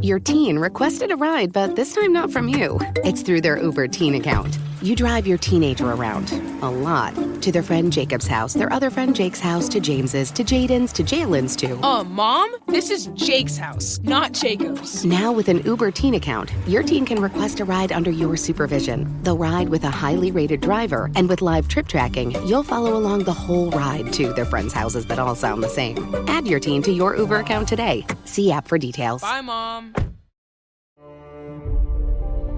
Your teen requested a ride, but this time not from you. It's through their Uber teen account. You drive your teenager around, a lot, to their friend Jacob's house, their other friend Jake's house, to James's, to Jaden's, to Jalen's, to... Mom? This is Jake's house, not Jacob's. Now with an Uber teen account, your teen can request a ride under your supervision. They'll ride with a highly rated driver, and with live trip tracking, you'll follow along the whole ride to their friends' houses that all sound the same. Add your teen to your Uber account today. See app for details. Bye, Mom.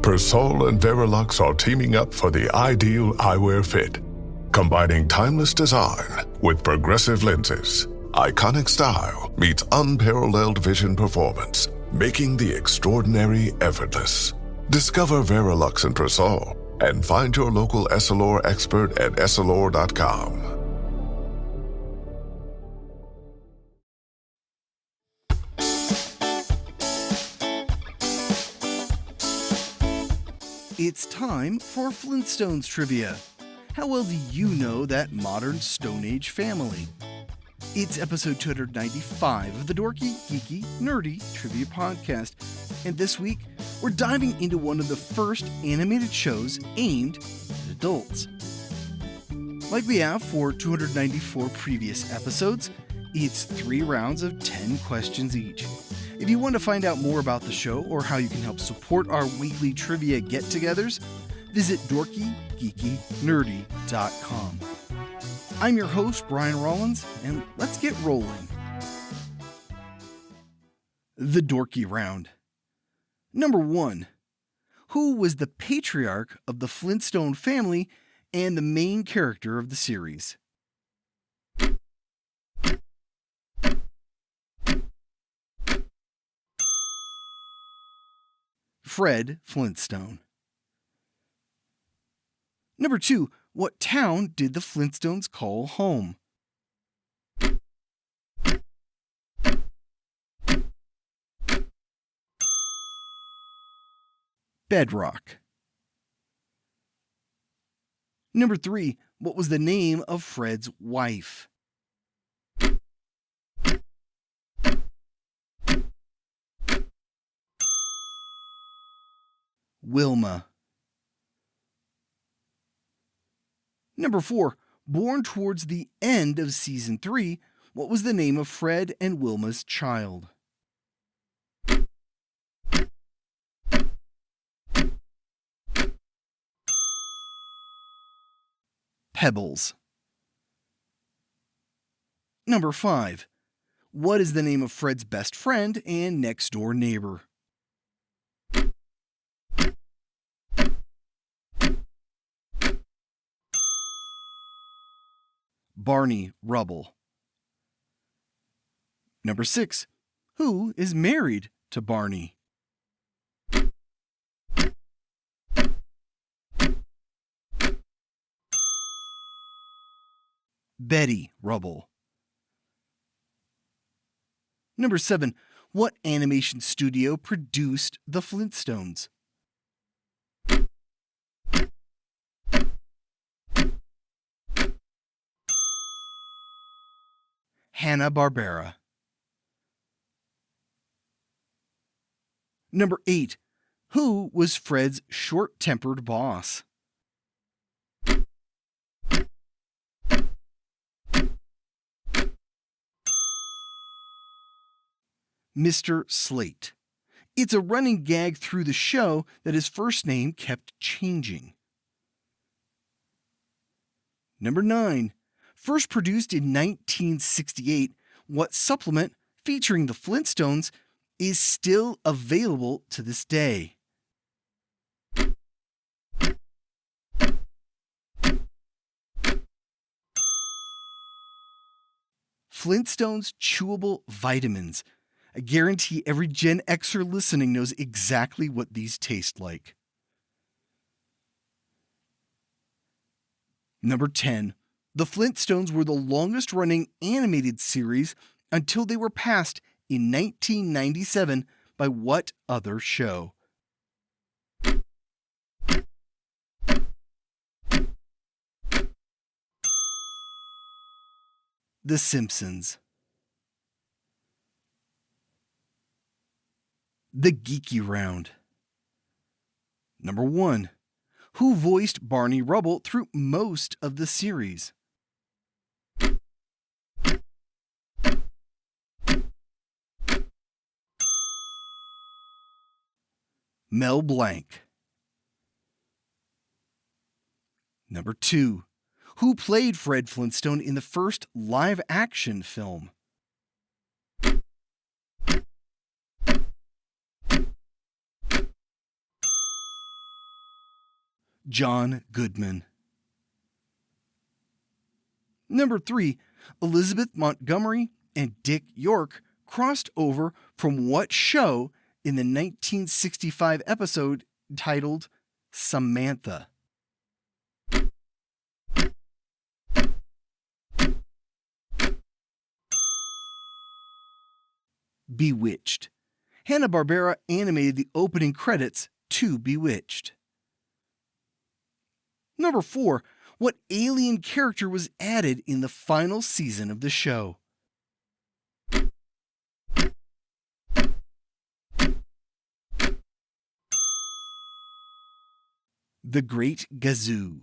Persol and Verilux are teaming up for the ideal eyewear fit, combining timeless design with progressive lenses. Iconic style meets unparalleled vision performance, making the extraordinary effortless. Discover Verilux and Persol and find your local Essilor expert at Essilor.com. It's time for Flintstones Trivia. How well do you know that modern Stone Age family? It's episode 295 of the Dorky, Geeky, Nerdy Trivia Podcast. And this week, we're diving into one of the first animated shows aimed at adults. Like we have for 294 previous episodes, it's 3 rounds of 10 questions each. If you want to find out more about the show or how you can help support our weekly trivia get-togethers, visit dorkygeekynerdy.com. I'm your host, Brian Rollins, and let's get rolling. The Dorky Round. Number 1. Who was the patriarch of the Flintstone family and the main character of the series? Fred Flintstone. Number 2. What town did the Flintstones call home? Bedrock. Number 3. What was the name of Fred's wife? Wilma. Number 4. Born towards the end of season 3, what was the name of Fred and Wilma's child? Pebbles. Number 5. What is the name of Fred's best friend and next-door neighbor? Barney Rubble. Number 6. Who is married to Barney? Betty Rubble. Number 7. What animation studio produced the Flintstones? Hanna-Barbera. Number 8. Who was Fred's short-tempered boss? Mr. Slate. It's a running gag through the show that his first name kept changing. Number 9. First produced in 1968, what supplement featuring the Flintstones is still available to this day? Flintstones Chewable Vitamins. I guarantee every Gen Xer listening knows exactly what these taste like. Number 10. The Flintstones were the longest-running animated series until they were passed in 1997 by what other show? The Simpsons. The Geeky round. Number 1. Who voiced Barney Rubble through most of the series? Mel Blanc. Number 2. Who played Fred Flintstone in the first live-action film? John Goodman. Number 3. Elizabeth Montgomery and Dick York crossed over from what show in the 1965 episode titled Samantha? Bewitched. Hanna-Barbera animated the opening credits to Bewitched. Number 4. What alien character was added in the final season of the show? The Great Gazoo.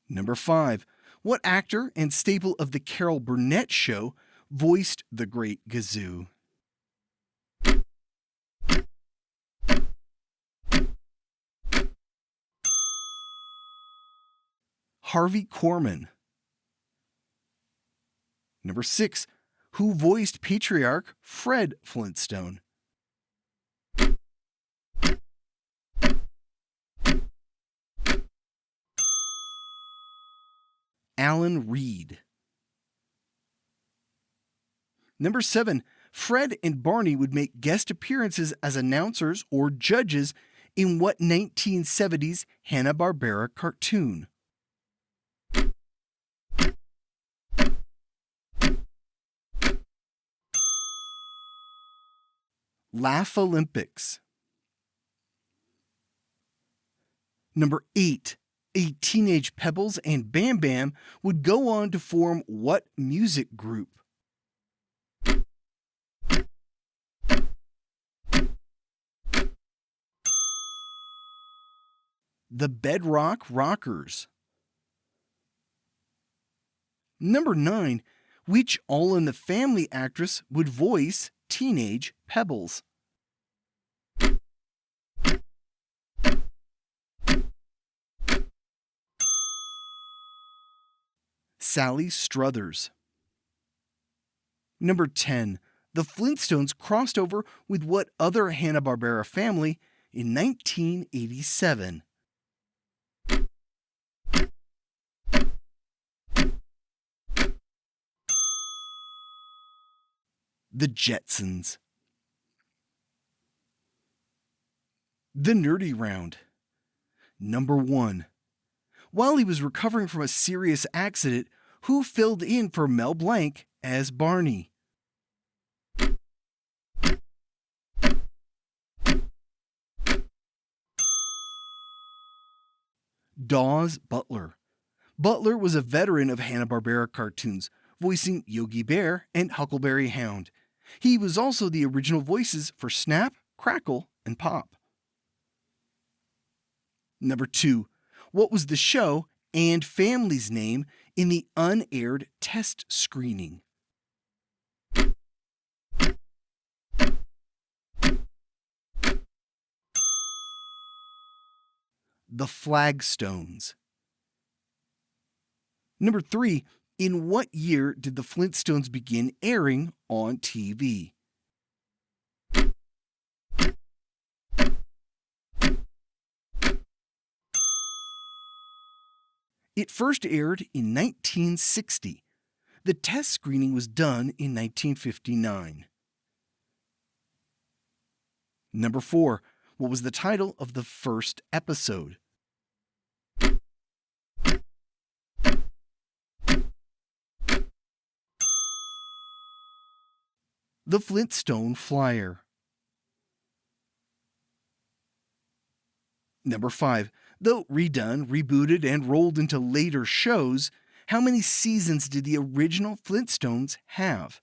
Number 5. What actor and staple of the Carol Burnett Show voiced the Great Gazoo? Harvey Korman. Number 6. Who voiced patriarch Fred Flintstone? Alan Reed. Number 7. Fred and Barney would make guest appearances as announcers or judges in what 1970s Hanna-Barbera cartoon? Laugh Olympics. Number 8. A Teenage Pebbles and Bam Bam would go on to form what music group? The Bedrock Rockers. Number 9. Which All in the Family actress would voice Teenage Pebbles? Sally Struthers. Number 10. The Flintstones crossed over with what other Hanna-Barbera family in 1987? The Jetsons. The Nerdy Round. Number 1. While he was recovering from a serious accident, who filled in for Mel Blanc as Barney? Dawes Butler. Butler was a veteran of Hanna-Barbera cartoons, voicing Yogi Bear and Huckleberry Hound. He was also the original voices for Snap, Crackle, and Pop. Number 2. What was the show and family's name in the unaired test screening? The Flagstones. Number 3. In what year did the Flintstones begin airing on TV? It first aired in 1960. The test screening was done in 1959. Number 4. What was the title of the first episode? The Flintstone Flyer. Number 5. Though redone, rebooted, and rolled into later shows, how many seasons did the original Flintstones have?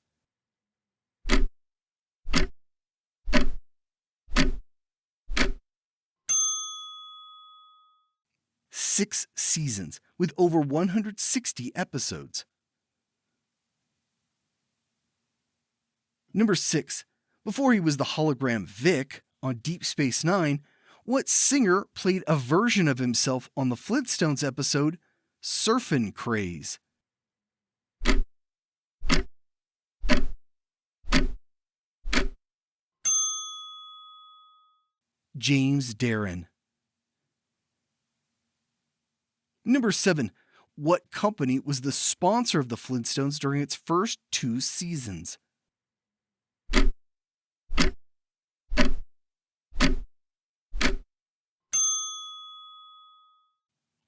6 seasons with over 160 episodes. Number 6. Before he was the hologram Vic on Deep Space Nine, what singer played a version of himself on the Flintstones episode Surfin' Craze? James Darren. Number 7. What company was the sponsor of the Flintstones during its first 2 seasons?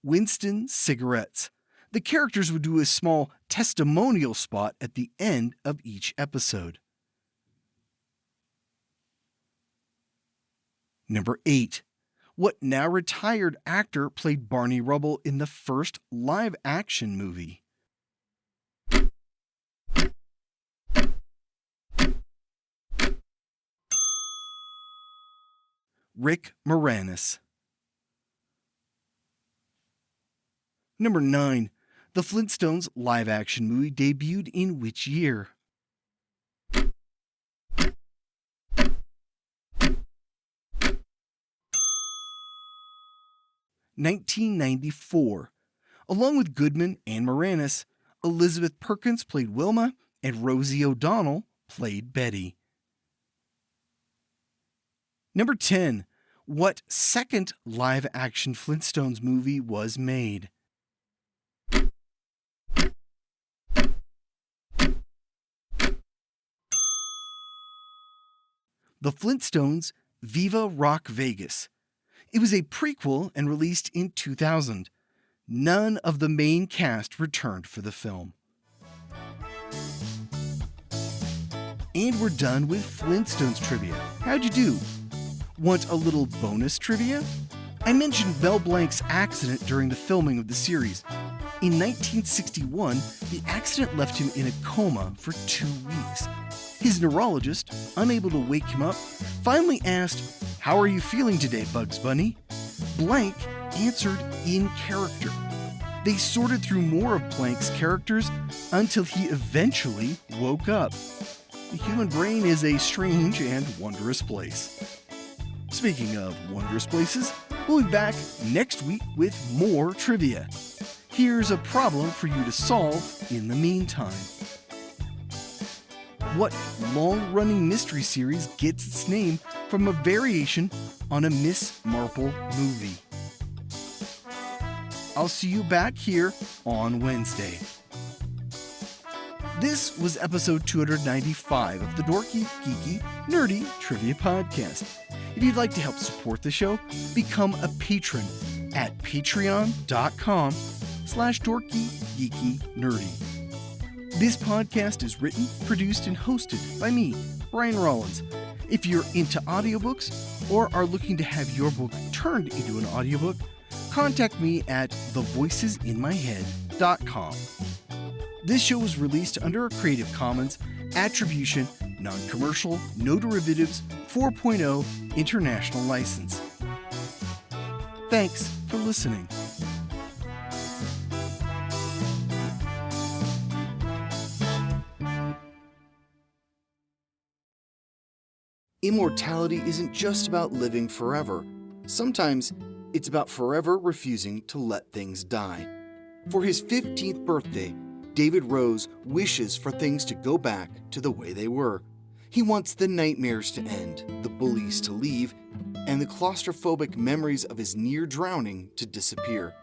Winston Cigarettes. The characters would do a small testimonial spot at the end of each episode. Number 8. What now retired actor played Barney Rubble in the first live-action movie? Rick Moranis. Number 9. The Flintstones live-action movie debuted in which year? 1994. Along with Goodman and Moranis, Elizabeth Perkins played Wilma and Rosie O'Donnell played Betty. Number 10. What second live-action Flintstones movie was made? The Flintstones Viva Rock Vegas. It was a prequel and released in 2000. None of the main cast returned for the film. And we're done with Flintstones Trivia. How'd you do? Want a little bonus trivia? I mentioned Mel Blanc's accident during the filming of the series. In 1961, the accident left him in a coma for 2 weeks. His neurologist, unable to wake him up, finally asked, "How are you feeling today, Bugs Bunny?" Blank answered in character. They sorted through more of Blank's characters until he eventually woke up. The human brain is a strange and wondrous place. Speaking of wondrous places, we'll be back next week with more trivia. Here's a problem for you to solve in the meantime. What long-running mystery series gets its name from a variation on a Miss Marple movie? I'll see you back here on Wednesday. This was episode 295 of the Dorky, Geeky, Nerdy Trivia Podcast. If you'd like to help support the show, become a patron at patreon.com/dorkygeekynerdy. This podcast is written, produced, and hosted by me, Brian Rollins. If you're into audiobooks or are looking to have your book turned into an audiobook, contact me at thevoicesinmyhead.com. This show was released under a Creative Commons Attribution, Non-Commercial, No Derivatives 4.0 International License. Thanks for listening. Immortality isn't just about living forever. Sometimes it's about forever refusing to let things die. For his 15th birthday, David Rose wishes for things to go back to the way they were. He wants the nightmares to end, the bullies to leave, and the claustrophobic memories of his near drowning to disappear.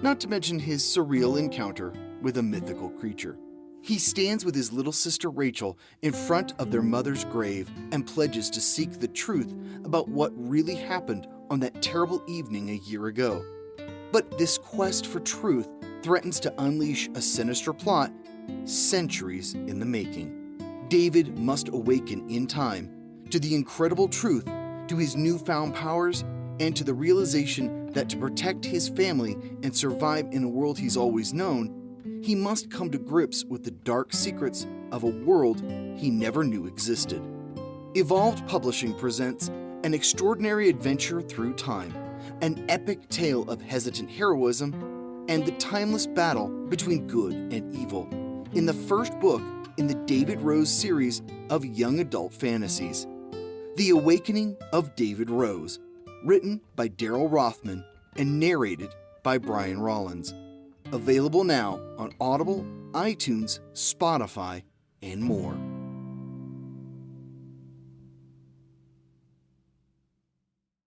Not to mention his surreal encounter with a mythical creature. He stands with his little sister Rachel in front of their mother's grave and pledges to seek the truth about what really happened on that terrible evening a year ago. But this quest for truth threatens to unleash a sinister plot centuries in the making. David must awaken in time to the incredible truth, to his newfound powers, and to the realization that to protect his family and survive in a world he's always known, he must come to grips with the dark secrets of a world he never knew existed. Evolved Publishing presents An Extraordinary Adventure Through Time, an epic tale of hesitant heroism and the timeless battle between good and evil in the first book in the David Rose series of young adult fantasies, The Awakening of David Rose, written by Daryl Rothman and narrated by Brian Rollins. Available now on Audible, iTunes, Spotify, and more.